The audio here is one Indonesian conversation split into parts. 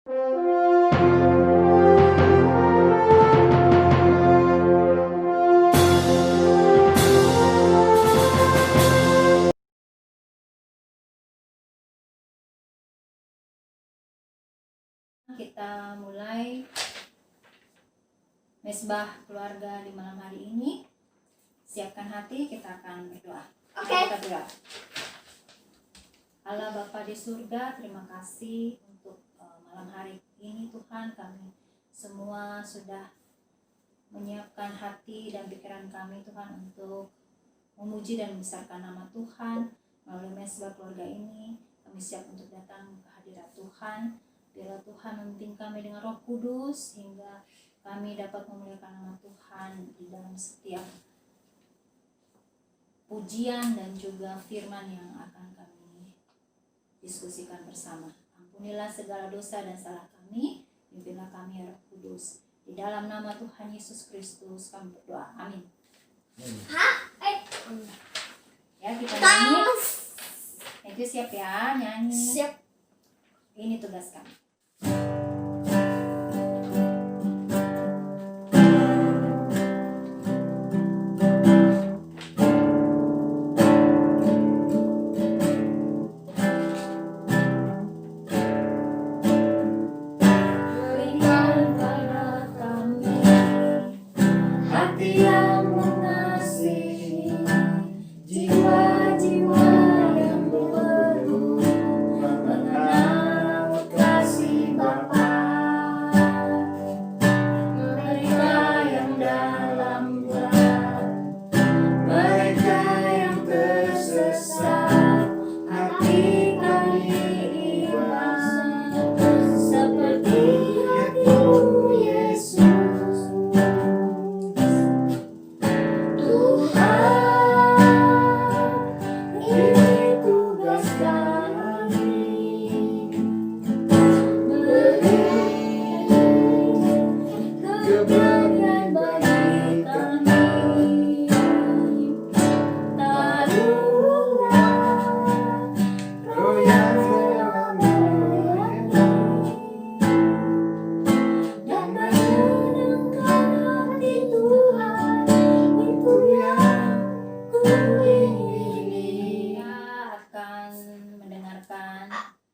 Kita mulai mesbah keluarga di malam hari ini. Siapkan hati, kita akan berdoa. Kita berdoa. Allah Bapa di surga, terima kasih untuk malam hari ini Tuhan. Kami semua sudah menyiapkan hati dan pikiran kami Tuhan untuk memuji dan membesarkan nama Tuhan. Melalui mesbah keluarga ini, kami siap untuk datang ke hadirat Tuhan. Biarlah Tuhan memimpin kami dengan Roh Kudus hingga kami dapat memuliakan nama Tuhan di dalam setiap pujian dan juga firman yang akan kami diskusikan bersama. Ampunilah segala dosa dan salah kami, pimpinlah kami ya Roh Kudus. Di dalam nama Tuhan Yesus Kristus kami berdoa. Amin. Ya, kita nyanyi. Thank you, siap ya nyanyi. Siap. Ini tugas kami.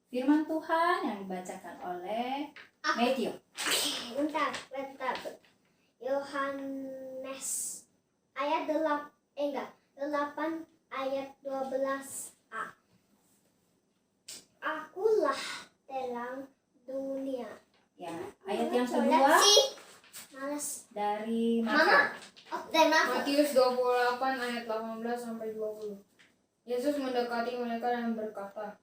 Firman Tuhan yang dibacakan oleh Matthew. Bentar. Yohanes ayat 8 ayat 12a. Akulah terang dunia. Ya, ayat yang kedua dari Matius 28 ayat 18 sampai 20. Yesus mendekati mereka dan berkata,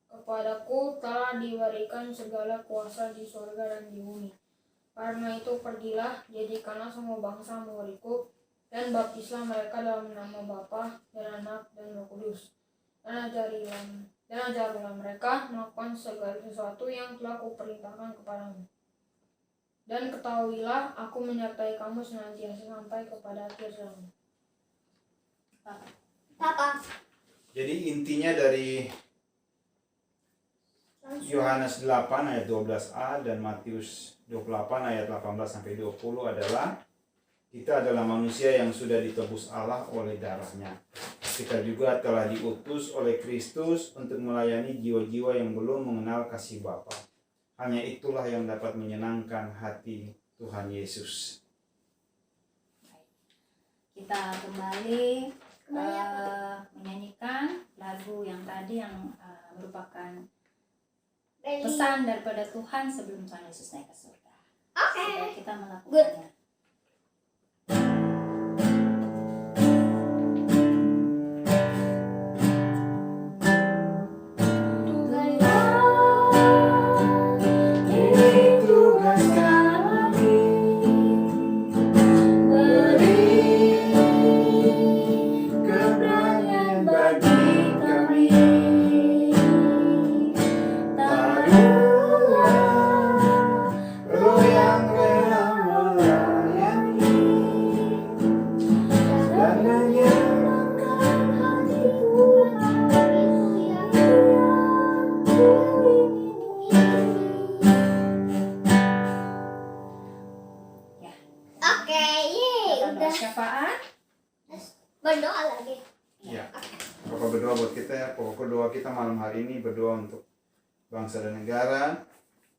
"Kepadaku telah diberikan segala kuasa di surga dan di bumi. Karena itu pergilah, jadikanlah semua bangsa muridku, dan baptislah mereka dalam nama Bapa dan Anak dan Roh Kudus. Dan ajarilah mereka melakukan segala sesuatu yang telah kuperintahkan kepadamu. Dan ketahuilah, aku menyertai kamu senantiasa sampai kepada akhir zaman." Papa. Jadi intinya dari Yohanes 8 ayat 12a dan Matius 28 ayat 18 sampai 20 adalah kita adalah manusia yang sudah ditebus Allah oleh darahnya. Kita juga telah diutus oleh Kristus untuk melayani jiwa-jiwa yang belum mengenal kasih Bapa. Hanya itulah yang dapat menyenangkan hati Tuhan Yesus. Kita kembali menyanyikan lagu yang tadi yang merupakan pesan daripada Tuhan sebelum Tuhan Yesus naik ke surga. Supaya kita melakukannya. Roh yang rela penyapaan. Berdoa lagi. Ya, Bapak berdoa buat kita ya. Pokok doa kita malam hari ini berdoa untuk bangsa dan negara,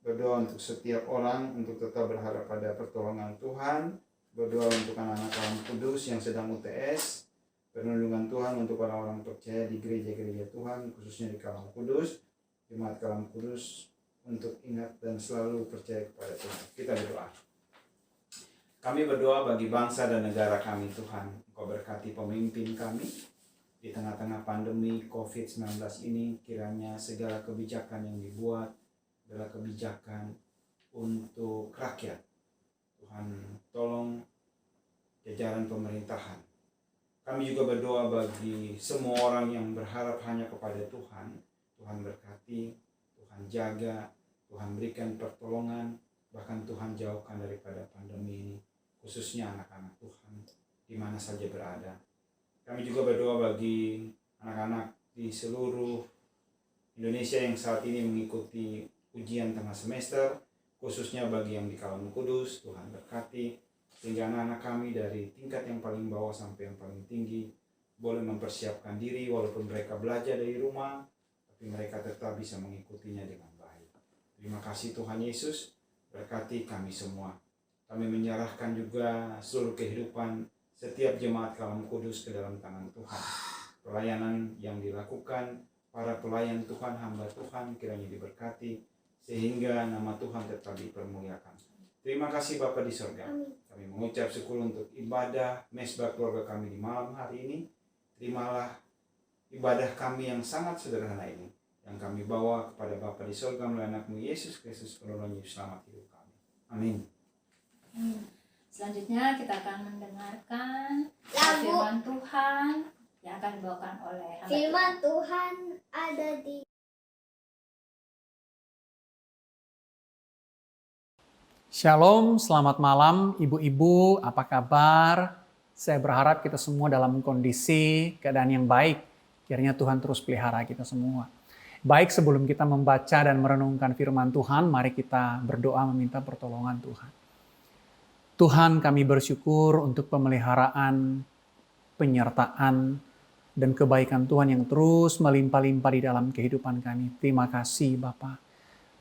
berdoa untuk setiap orang untuk tetap berharap pada pertolongan Tuhan, berdoa untuk anak-anak Kalam Kudus yang sedang UTS, perlindungan Tuhan untuk orang-orang percaya di gereja-gereja Tuhan, khususnya di Kalam Kudus, jemaat Kalam Kudus, untuk ingat dan selalu percaya kepada Tuhan. Kita berdoa. Kami berdoa bagi bangsa dan negara kami Tuhan. Engkau berkati pemimpin kami di tengah-tengah pandemi COVID-19 ini. Kiranya segala kebijakan yang dibuat adalah kebijakan untuk rakyat. Tuhan tolong jajaran pemerintahan. Kami juga berdoa bagi semua orang yang berharap hanya kepada Tuhan. Tuhan berkati, Tuhan jaga, Tuhan berikan pertolongan, bahkan Tuhan jauhkan daripada pandemi ini, khususnya anak-anak Tuhan di mana saja berada. Kami juga berdoa bagi anak-anak di seluruh Indonesia yang saat ini mengikuti ujian tengah semester, khususnya bagi yang di Kalam Kudus. Tuhan berkati sehingga anak-anak kami dari tingkat yang paling bawah sampai yang paling tinggi boleh mempersiapkan diri walaupun mereka belajar dari rumah, tapi mereka tetap bisa mengikutinya dengan baik. Terima kasih Tuhan Yesus, berkati kami semua. Kami menyerahkan juga seluruh kehidupan setiap jemaat Kalam Kudus ke dalam tangan Tuhan. Pelayanan yang dilakukan, para pelayan Tuhan, hamba Tuhan kiranya diberkati, sehingga nama Tuhan tetap dipermuliakan. Terima kasih Bapa di surga. Kami mengucap syukur untuk ibadah mesbah keluarga kami di malam hari ini. Terimalah ibadah kami yang sangat sederhana ini, yang kami bawa kepada Bapa di surga melalui anakmu Yesus Kristus, penolong Juru Selamat hidup kami. Amin. Selanjutnya kita akan mendengarkan Lagu. firman Tuhan yang akan dibawakan oleh hamba Firman Tuhan ada di Shalom, selamat malam ibu-ibu, apa kabar? Saya berharap kita semua dalam kondisi keadaan yang baik. Kiranya Tuhan terus pelihara kita semua. Baik, sebelum kita membaca dan merenungkan firman Tuhan, mari kita berdoa meminta pertolongan Tuhan. Tuhan, kami bersyukur untuk pemeliharaan, penyertaan, dan kebaikan Tuhan yang terus melimpah-limpah di dalam kehidupan kami. Terima kasih Bapa.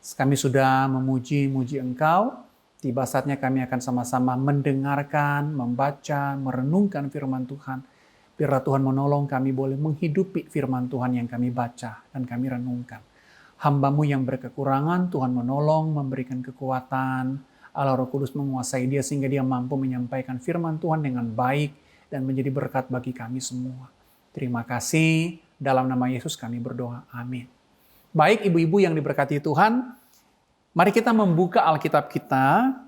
Kami sudah memuji-muji Engkau. Tiba saatnya kami akan sama-sama mendengarkan, membaca, merenungkan firman Tuhan. Biarlah Tuhan menolong kami boleh menghidupi firman Tuhan yang kami baca dan kami renungkan. Hamba-Mu yang berkekurangan, Tuhan menolong, memberikan kekuatan. Allah Roh Kudus menguasai dia sehingga dia mampu menyampaikan firman Tuhan dengan baik dan menjadi berkat bagi kami semua. Terima kasih. Dalam nama Yesus kami berdoa. Amin. Baik ibu-ibu yang diberkati Tuhan, mari kita membuka Alkitab kita.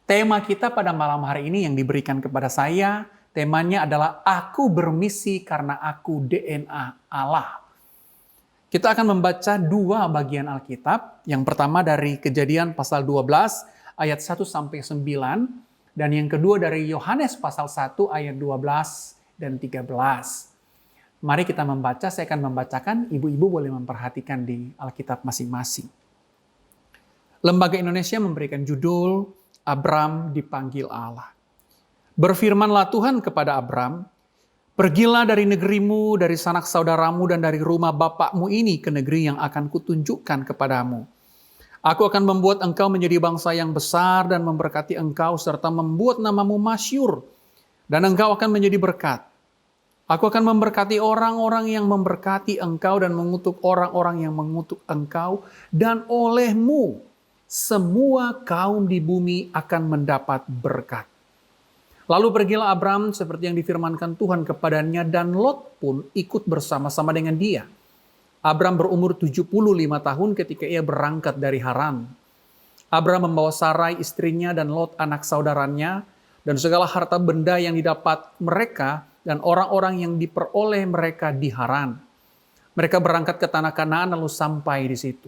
Tema kita pada malam hari ini yang diberikan kepada saya, temanya adalah Aku Bermisi Karena Aku DNA Allah. Kita akan membaca dua bagian Alkitab. Yang pertama dari Kejadian pasal 12 ayat 1-9. Dan yang kedua dari Yohanes pasal 1 ayat 12 dan 13. Mari kita membaca, saya akan membacakan, ibu-ibu boleh memperhatikan di Alkitab masing-masing. Lembaga Indonesia memberikan judul Abram dipanggil Allah. Berfirmanlah Tuhan kepada Abram, pergilah dari negerimu, dari sanak saudaramu, dan dari rumah bapakmu ini ke negeri yang akan kutunjukkan kepadamu. Aku akan membuat engkau menjadi bangsa yang besar dan memberkati engkau, serta membuat namamu masyhur, dan engkau akan menjadi berkat. Aku akan memberkati orang-orang yang memberkati engkau dan mengutuk orang-orang yang mengutuk engkau, dan olehmu semua kaum di bumi akan mendapat berkat. Lalu pergilah Abram seperti yang difirmankan Tuhan kepadanya, dan Lot pun ikut bersama-sama dengan dia. Abram berumur 75 tahun ketika ia berangkat dari Haran. Abram membawa Sarai istrinya dan Lot anak saudaranya, dan segala harta benda yang didapat mereka dan orang-orang yang diperoleh mereka di Haran. Mereka berangkat ke tanah Kanaan lalu sampai di situ.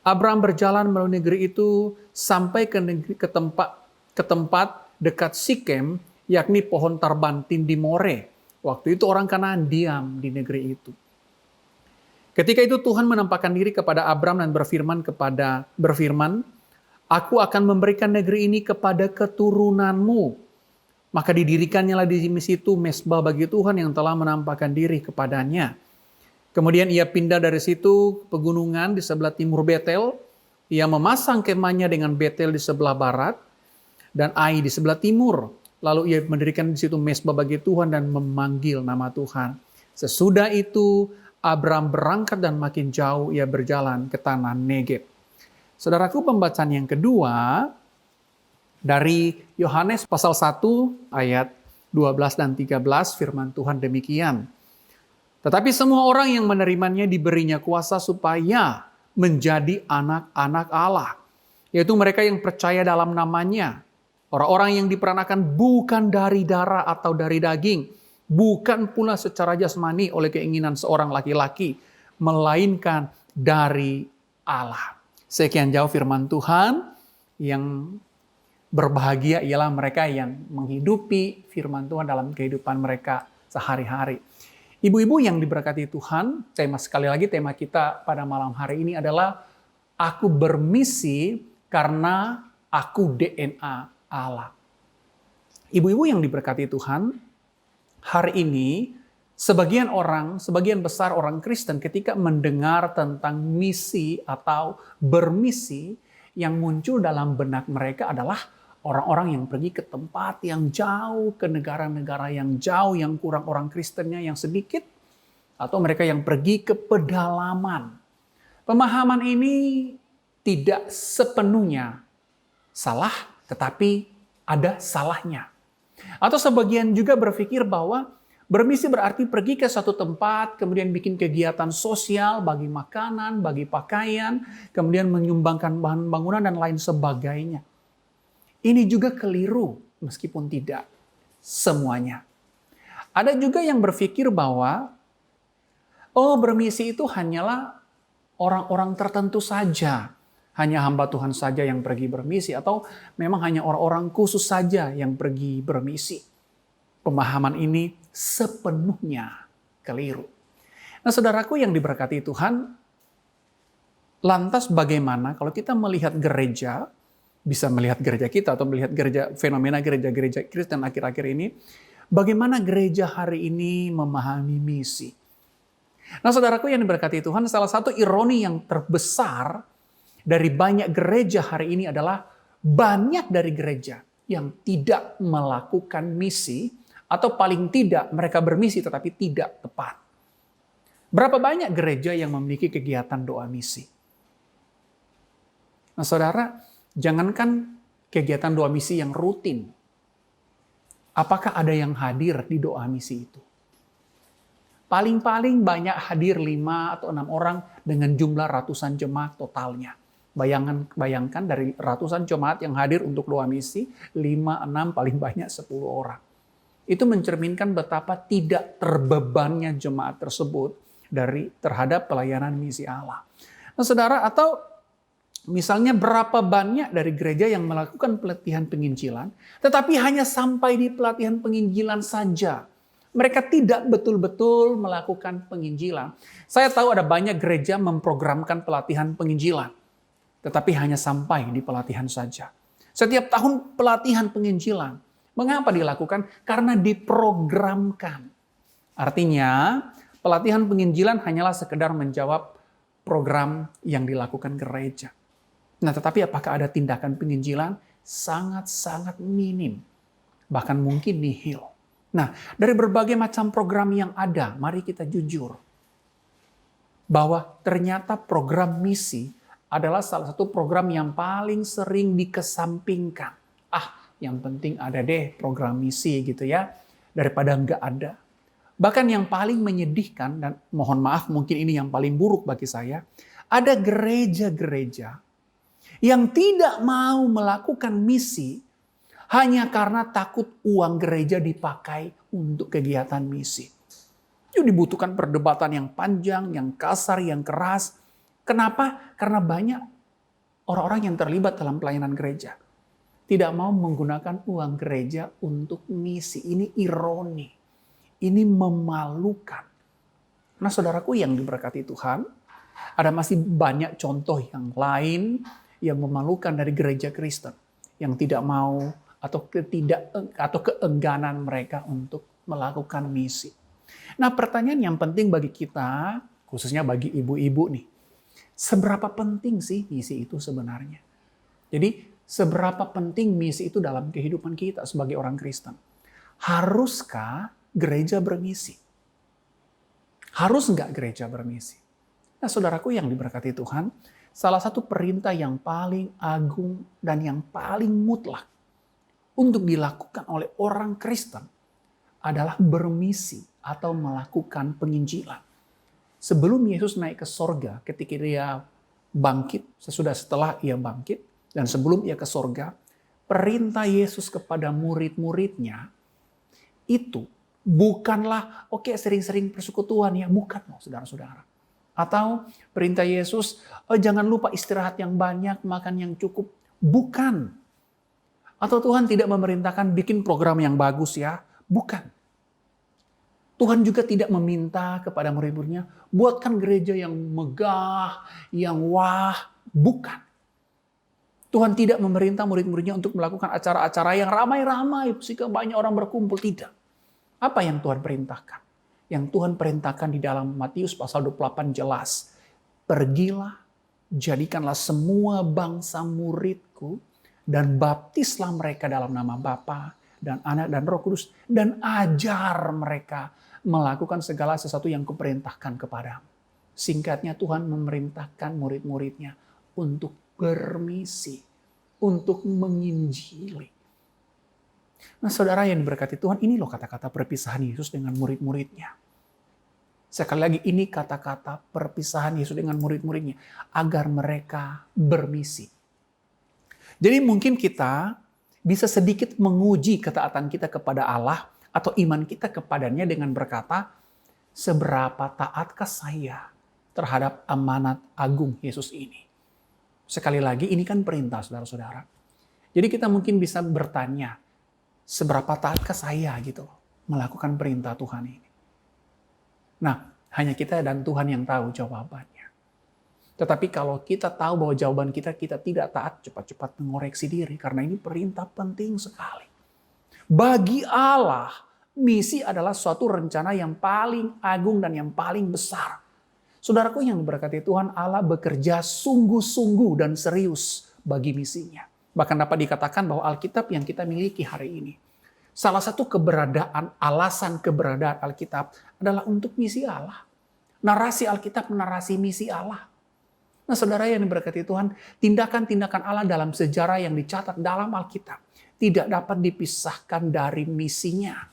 Abram berjalan melalui negeri itu sampai ke tempat dekat Sikem, yakni pohon tarbantin di More. Waktu itu orang Kanaan diam di negeri itu. Ketika itu Tuhan menampakkan diri kepada Abram dan berfirman, Aku akan memberikan negeri ini kepada keturunanmu. Maka didirikannya lah di situ mesbah bagi Tuhan yang telah menampakkan diri kepadanya. Kemudian ia pindah dari situ pegunungan di sebelah timur Betel. Ia memasang kemahnya dengan Betel di sebelah barat dan Ai di sebelah timur. Lalu ia mendirikan di situ mesbah bagi Tuhan dan memanggil nama Tuhan. Sesudah itu Abram berangkat dan makin jauh ia berjalan ke tanah Negeb. Saudaraku, pembacaan yang kedua dari Yohanes pasal 1 ayat 12 dan 13 firman Tuhan demikian. Tetapi semua orang yang menerimanya diberinya kuasa supaya menjadi anak-anak Allah. Yaitu mereka yang percaya dalam namanya. Orang-orang yang diperanakan bukan dari darah atau dari daging. Bukan pula secara jasmani oleh keinginan seorang laki-laki. Melainkan dari Allah. Sekian jauh firman Tuhan yang berbahagia ialah mereka yang menghidupi firman Tuhan dalam kehidupan mereka sehari-hari. Ibu-ibu yang diberkati Tuhan, sekali lagi tema kita pada malam hari ini adalah aku bermisi karena aku DNA Allah. Ibu-ibu yang diberkati Tuhan, hari ini sebagian besar orang Kristen ketika mendengar tentang misi atau bermisi, yang muncul dalam benak mereka adalah orang-orang yang pergi ke tempat yang jauh, ke negara-negara yang jauh, yang kurang orang Kristennya yang sedikit, atau mereka yang pergi ke pedalaman. Pemahaman ini tidak sepenuhnya salah, tetapi ada salahnya. Atau sebagian juga berpikir bahwa bermisi berarti pergi ke satu tempat, kemudian bikin kegiatan sosial, bagi makanan, bagi pakaian, kemudian menyumbangkan bahan bangunan dan lain sebagainya. Ini juga keliru, meskipun tidak semuanya. Ada juga yang berpikir bahwa, bermisi itu hanyalah orang-orang tertentu saja. Hanya hamba Tuhan saja yang pergi bermisi, atau memang hanya orang-orang khusus saja yang pergi bermisi. Pemahaman ini sepenuhnya keliru. Nah, saudaraku yang diberkati Tuhan, lantas bagaimana kalau kita melihat gereja, bisa melihat gereja kita atau melihat fenomena gereja-gereja Kristen akhir-akhir ini, bagaimana gereja hari ini memahami misi? Nah, saudaraku yang diberkati Tuhan, salah satu ironi yang terbesar dari banyak gereja hari ini adalah banyak dari gereja yang tidak melakukan misi, atau paling tidak mereka bermisi tetapi tidak tepat. Berapa banyak gereja yang memiliki kegiatan doa misi? Nah, saudara, jangankan kegiatan doa misi yang rutin. Apakah ada yang hadir di doa misi itu? Paling-paling banyak hadir 5 atau 6 orang dengan jumlah ratusan jemaat totalnya. Bayangkan dari ratusan jemaat yang hadir untuk doa misi, 5, 6, paling banyak 10 orang. Itu mencerminkan betapa tidak terbebannya jemaat tersebut terhadap pelayanan misi Allah. Nah, saudara, atau misalnya berapa banyak dari gereja yang melakukan pelatihan penginjilan, tetapi hanya sampai di pelatihan penginjilan saja. Mereka tidak betul-betul melakukan penginjilan. Saya tahu ada banyak gereja memprogramkan pelatihan penginjilan, tetapi hanya sampai di pelatihan saja. Setiap tahun pelatihan penginjilan. Mengapa dilakukan? Karena diprogramkan. Artinya, pelatihan penginjilan hanyalah sekedar menjawab program yang dilakukan gereja. Nah, tetapi apakah ada tindakan penginjilan? Sangat-sangat minim. Bahkan mungkin nihil. Nah, dari berbagai macam program yang ada, mari kita jujur. Bahwa ternyata program misi adalah salah satu program yang paling sering dikesampingkan. Yang penting ada deh program misi gitu ya, daripada nggak ada. Bahkan yang paling menyedihkan, dan mohon maaf mungkin ini yang paling buruk bagi saya, ada gereja-gereja yang tidak mau melakukan misi hanya karena takut uang gereja dipakai untuk kegiatan misi. Itu dibutuhkan perdebatan yang panjang, yang kasar, yang keras. Kenapa? Karena banyak orang-orang yang terlibat dalam pelayanan gereja tidak mau menggunakan uang gereja untuk misi. Ini ironi. Ini memalukan. Nah, saudaraku yang diberkati Tuhan, ada masih banyak contoh yang lain yang memalukan dari gereja Kristen. Yang tidak mau atau keengganan mereka untuk melakukan misi. Nah, pertanyaan yang penting bagi kita, khususnya bagi ibu-ibu nih, seberapa penting sih misi itu sebenarnya? Jadi, seberapa penting misi itu dalam kehidupan kita sebagai orang Kristen? Haruskah gereja bermisi? Harus nggak gereja bermisi? Nah, saudaraku yang diberkati Tuhan, salah satu perintah yang paling agung dan yang paling mutlak untuk dilakukan oleh orang Kristen adalah bermisi atau melakukan penginjilan. Sebelum Yesus naik ke sorga, ketika dia bangkit, setelah ia bangkit, dan sebelum ia ke sorga, perintah Yesus kepada murid-muridnya itu bukanlah, oke, sering-sering persekutuan ya, bukan loh saudara-saudara. Atau perintah Yesus, jangan lupa istirahat yang banyak, makan yang cukup. Bukan. Atau Tuhan tidak memerintahkan bikin program yang bagus ya. Bukan. Tuhan juga tidak meminta kepada murid-muridnya, buatkan gereja yang megah, yang wah. Bukan. Tuhan tidak memerintah murid-muridnya untuk melakukan acara-acara yang ramai-ramai sehingga banyak orang berkumpul. Tidak. Apa yang Tuhan perintahkan? Yang Tuhan perintahkan di dalam Matius pasal 28 jelas. Pergilah, jadikanlah semua bangsa muridku, dan baptislah mereka dalam nama Bapa dan Anak dan Roh Kudus, dan ajar mereka melakukan segala sesuatu yang kuperintahkan kepadamu. Singkatnya, Tuhan memerintahkan murid-muridnya untuk bermisi, untuk menginjili. Nah, saudara yang diberkati Tuhan, ini loh kata-kata perpisahan Yesus dengan murid-muridnya. Sekali lagi, ini kata-kata perpisahan Yesus dengan murid-muridnya agar mereka bermisi. Jadi mungkin kita bisa sedikit menguji ketaatan kita kepada Allah atau iman kita kepadanya dengan berkata, seberapa taatkah saya terhadap amanat agung Yesus ini? Sekali lagi, ini kan perintah saudara-saudara. Jadi kita mungkin bisa bertanya, seberapa taatkah saya gitu melakukan perintah Tuhan ini? Nah, hanya kita dan Tuhan yang tahu jawabannya. Tetapi kalau kita tahu bahwa jawaban kita tidak taat, cepat-cepat mengoreksi diri. Karena ini perintah penting sekali. Bagi Allah, misi adalah suatu rencana yang paling agung dan yang paling besar. Saudaraku yang diberkati Tuhan, Allah bekerja sungguh-sungguh dan serius bagi misinya. Bahkan dapat dikatakan bahwa Alkitab yang kita miliki hari ini, salah satu alasan keberadaan Alkitab adalah untuk misi Allah. Narasi Alkitab, narasi misi Allah. Nah, saudara yang diberkati Tuhan, tindakan-tindakan Allah dalam sejarah yang dicatat dalam Alkitab tidak dapat dipisahkan dari misinya.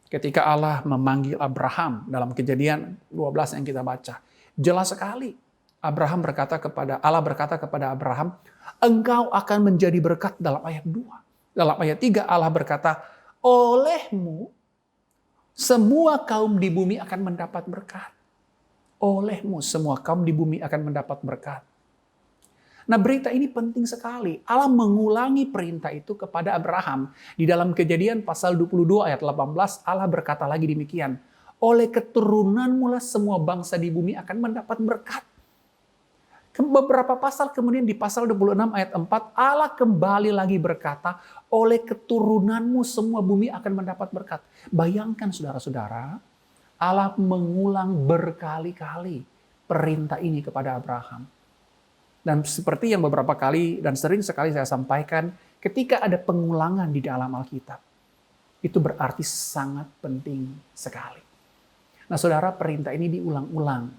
Ketika Allah memanggil Abraham dalam Kejadian 12 yang kita baca, jelas sekali Allah berkata kepada Abraham, engkau akan menjadi berkat dalam ayat 2. Dalam ayat 3 Allah berkata, olehmu semua kaum di bumi akan mendapat berkat. Olehmu semua kaum di bumi akan mendapat berkat. Nah, berita ini penting sekali. Allah mengulangi perintah itu kepada Abraham. Di dalam Kejadian pasal 22 ayat 18, Allah berkata lagi demikian. Oleh keturunanmu lah semua bangsa di bumi akan mendapat berkat. Beberapa pasal kemudian di pasal 26 ayat 4, Allah kembali lagi berkata, oleh keturunanmu semua bumi akan mendapat berkat. Bayangkan saudara-saudara, Allah mengulang berkali-kali perintah ini kepada Abraham. Dan seperti yang beberapa kali dan sering sekali saya sampaikan, ketika ada pengulangan di dalam Alkitab, itu berarti sangat penting sekali. Nah, saudara, perintah ini diulang-ulang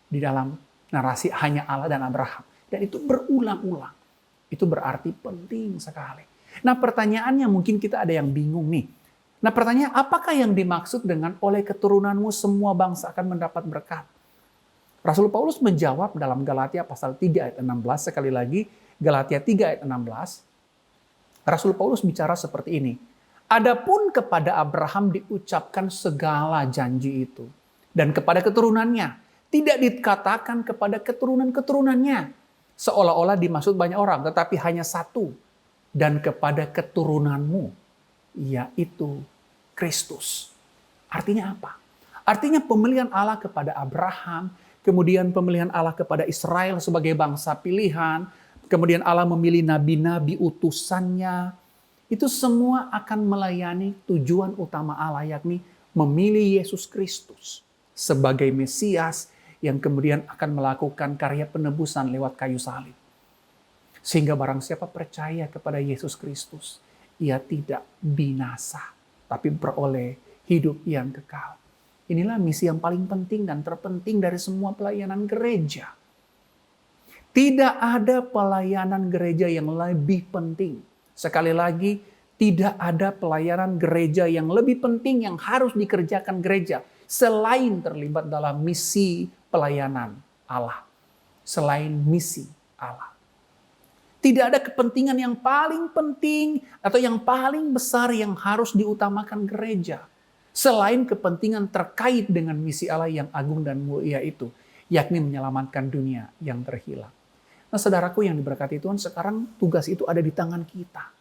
di dalam narasi hanya Allah dan Abraham. Dan itu berulang-ulang. Itu berarti penting sekali. Nah, pertanyaannya mungkin kita ada yang bingung nih. Nah, pertanyaan, apakah yang dimaksud dengan oleh keturunanmu semua bangsa akan mendapat berkat? Rasul Paulus menjawab dalam Galatia pasal 3 ayat 16, sekali lagi Galatia 3 ayat 16. Rasul Paulus bicara seperti ini. Adapun kepada Abraham diucapkan segala janji itu. Dan kepada keturunannya. Tidak dikatakan kepada keturunan-keturunannya. Seolah-olah dimaksud banyak orang, tetapi hanya satu. Dan kepada keturunanmu, yaitu Kristus. Artinya apa? Artinya pemilihan Allah kepada Abraham, kemudian pemilihan Allah kepada Israel sebagai bangsa pilihan, kemudian Allah memilih nabi-nabi utusannya, Itu semua akan melayani tujuan utama Allah, yakni memilih Yesus Kristus sebagai Mesias yang kemudian akan melakukan karya penebusan lewat kayu salib. Sehingga barang siapa percaya kepada Yesus Kristus, ia tidak binasa, tapi beroleh hidup yang kekal. Inilah misi yang paling penting dan terpenting dari semua pelayanan gereja. Tidak ada pelayanan gereja yang lebih penting. Sekali lagi, tidak ada pelayanan gereja yang lebih penting yang harus dikerjakan gereja selain terlibat dalam misi pelayanan Allah. Selain misi Allah. Tidak ada kepentingan yang paling penting atau yang paling besar yang harus diutamakan gereja. Selain kepentingan terkait dengan misi Allah yang agung dan mulia itu. Yakni menyelamatkan dunia yang terhilang. Nah, saudaraku yang diberkati Tuhan, sekarang tugas itu ada di tangan kita.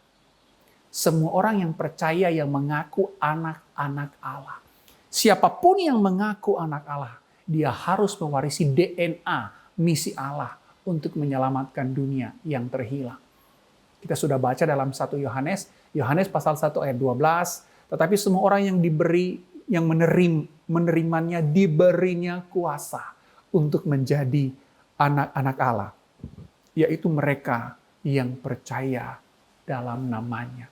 Semua orang yang percaya, yang mengaku anak-anak Allah. Siapapun yang mengaku anak Allah, dia harus mewarisi DNA misi Allah untuk menyelamatkan dunia yang terhilang. Kita sudah baca dalam 1 Yohanes pasal 1 ayat 12, tetapi semua orang yang diberi, yang menerimanya, diberinya kuasa untuk menjadi anak-anak Allah. Yaitu mereka yang percaya dalam namanya.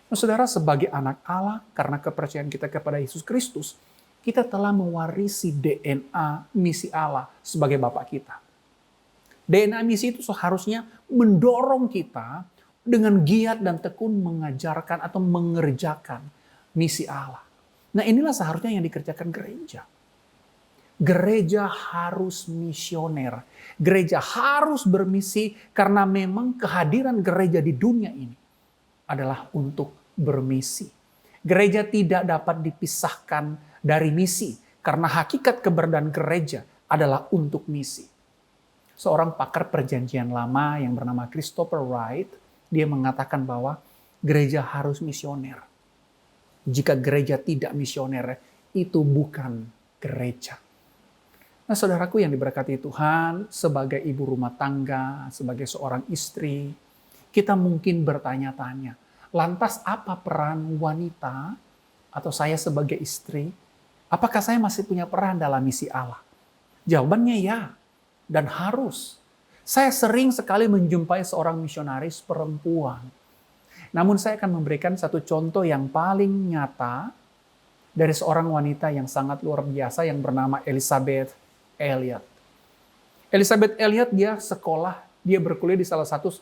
Nah, saudara, sebagai anak Allah, karena kepercayaan kita kepada Yesus Kristus, kita telah mewarisi DNA misi Allah sebagai Bapa kita. DNA misi itu seharusnya mendorong kita dengan giat dan tekun mengajarkan atau mengerjakan misi Allah. Nah, inilah seharusnya yang dikerjakan gereja. Gereja harus misioner. Gereja harus bermisi karena memang kehadiran gereja di dunia ini adalah untuk bermisi. Gereja tidak dapat dipisahkan dari misi karena hakikat keberadaan gereja adalah untuk misi. Seorang pakar perjanjian lama yang bernama Christopher Wright, dia mengatakan bahwa gereja harus misioner. Jika gereja tidak misioner, itu bukan gereja. Nah, saudaraku yang diberkati Tuhan, sebagai ibu rumah tangga, sebagai seorang istri, kita mungkin bertanya-tanya, lantas apa peran wanita atau saya sebagai istri? Apakah saya masih punya peran dalam misi Allah? Jawabannya ya, dan harus. Saya sering sekali menjumpai seorang misionaris perempuan. Namun saya akan memberikan satu contoh yang paling nyata dari seorang wanita yang sangat luar biasa yang bernama Elisabeth Elliot. Elizabeth Elliot dia sekolah, dia berkuliah di salah satu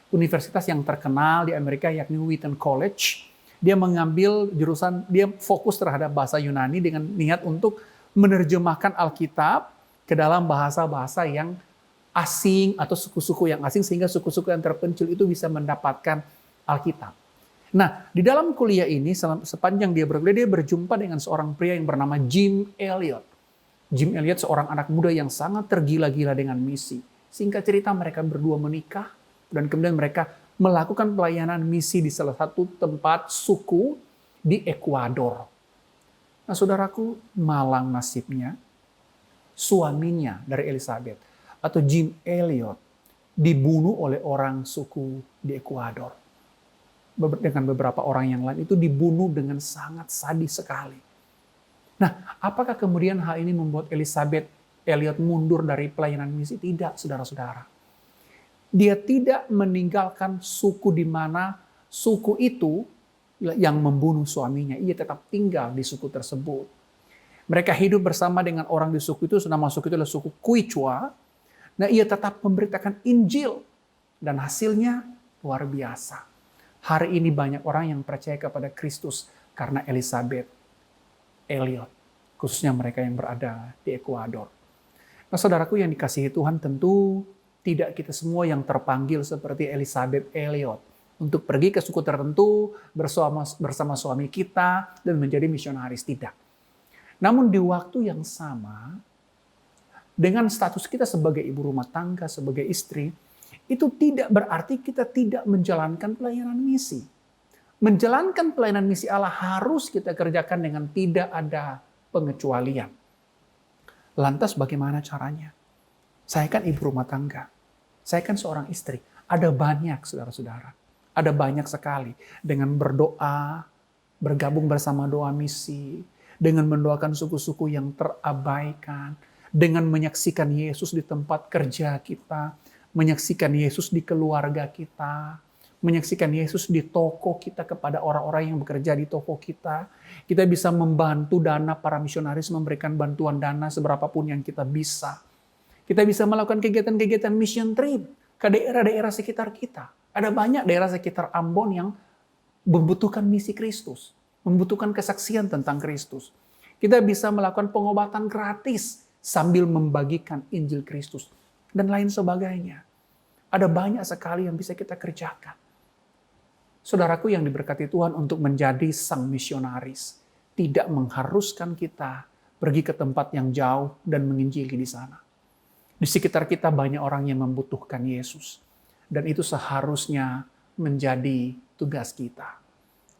universitas yang terkenal di Amerika yakni Wheaton College. Dia mengambil jurusan, dia fokus terhadap bahasa Yunani dengan niat untuk menerjemahkan Alkitab ke dalam bahasa-bahasa yang asing atau suku-suku yang asing sehingga suku-suku yang terpencil itu bisa mendapatkan Alkitab. Nah, di dalam kuliah ini sepanjang dia berkuliah dia berjumpa dengan seorang pria yang bernama Jim Elliot. Jim Elliot seorang anak muda yang sangat tergila-gila dengan misi. Singkat cerita mereka berdua menikah dan kemudian mereka melakukan pelayanan misi di salah satu tempat suku di Ekuador. Nah, saudaraku, malang nasibnya suaminya dari Elizabeth atau Jim Elliot dibunuh oleh orang suku di Ekuador. Dengan beberapa orang yang lain itu dibunuh dengan sangat sadis sekali. Nah, apakah kemudian hal ini membuat Elizabeth Elliot mundur dari pelayanan misi? Tidak, saudara-saudara. Dia tidak meninggalkan suku di mana suku itu yang membunuh suaminya. Ia tetap tinggal di suku tersebut. Mereka hidup bersama dengan orang di suku itu, nama suku itu adalah suku Quechua. Nah, ia tetap memberitakan Injil. Dan hasilnya luar biasa. Hari ini banyak orang yang percaya kepada Kristus karena Elizabeth Elliot, khususnya mereka yang berada di Ekuador. Nah, saudaraku yang dikasihi Tuhan, tentu tidak kita semua yang terpanggil seperti Elizabeth Elliot untuk pergi ke suku tertentu bersama suami kita dan menjadi misionaris, tidak. Namun di waktu yang sama, dengan status kita sebagai ibu rumah tangga, sebagai istri, itu tidak berarti kita tidak menjalankan pelayanan misi. Menjalankan pelayanan misi Allah harus kita kerjakan dengan tidak ada pengecualian. Lantas bagaimana caranya? Saya kan ibu rumah tangga. Saya kan seorang istri. Ada banyak saudara-saudara. Ada banyak sekali dengan berdoa, bergabung bersama doa misi, dengan mendoakan suku-suku yang terabaikan, dengan menyaksikan Yesus di tempat kerja kita, menyaksikan Yesus di keluarga kita, menyaksikan Yesus di toko kita kepada orang-orang yang bekerja di toko kita. Kita bisa membantu dana para misionaris, memberikan bantuan dana seberapapun yang kita bisa. Kita bisa melakukan kegiatan-kegiatan mission trip ke daerah-daerah sekitar kita. Ada banyak daerah sekitar Ambon yang membutuhkan misi Kristus, membutuhkan kesaksian tentang Kristus. Kita bisa melakukan pengobatan gratis sambil membagikan Injil Kristus dan lain sebagainya. Ada banyak sekali yang bisa kita kerjakan. Saudaraku yang diberkati Tuhan, untuk menjadi sang misionaris tidak mengharuskan kita pergi ke tempat yang jauh dan menginjili di sana. Di sekitar kita banyak orang yang membutuhkan Yesus. Dan itu seharusnya menjadi tugas kita.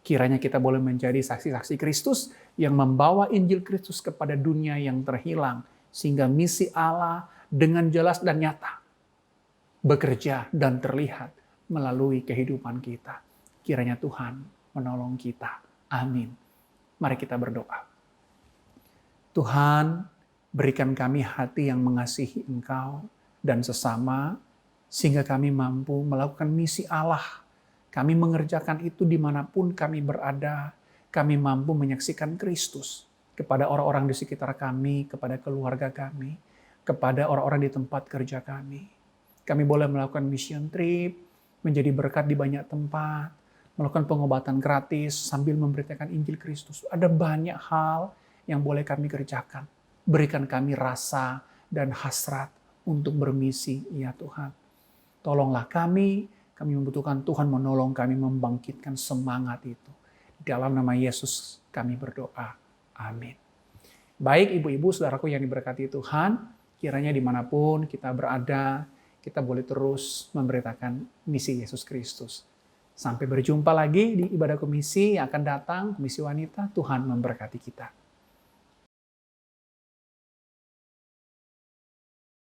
Kiranya kita boleh menjadi saksi-saksi Kristus yang membawa Injil Kristus kepada dunia yang terhilang. Sehingga misi Allah dengan jelas dan nyata bekerja dan terlihat melalui kehidupan kita. Kiranya Tuhan menolong kita. Amin. Mari kita berdoa. Tuhan, berikan kami hati yang mengasihi Engkau dan sesama, sehingga kami mampu melakukan misi Allah. Kami mengerjakan itu dimanapun kami berada. Kami mampu menyaksikan Kristus kepada orang-orang di sekitar kami, kepada keluarga kami, kepada orang-orang di tempat kerja kami. Kami boleh melakukan mission trip, menjadi berkat di banyak tempat, melakukan pengobatan gratis sambil memberitakan Injil Kristus. Ada banyak hal yang boleh kami kerjakan. Berikan kami rasa dan hasrat untuk bermisi, ya Tuhan. Tolonglah kami membutuhkan Tuhan menolong kami membangkitkan semangat itu. Dalam nama Yesus kami berdoa. Amin. Baik ibu-ibu, saudaraku yang diberkati Tuhan, kiranya dimanapun kita berada, kita boleh terus memberitakan misi Yesus Kristus. Sampai berjumpa lagi di ibadah komisi yang akan datang, komisi wanita. Tuhan memberkati kita.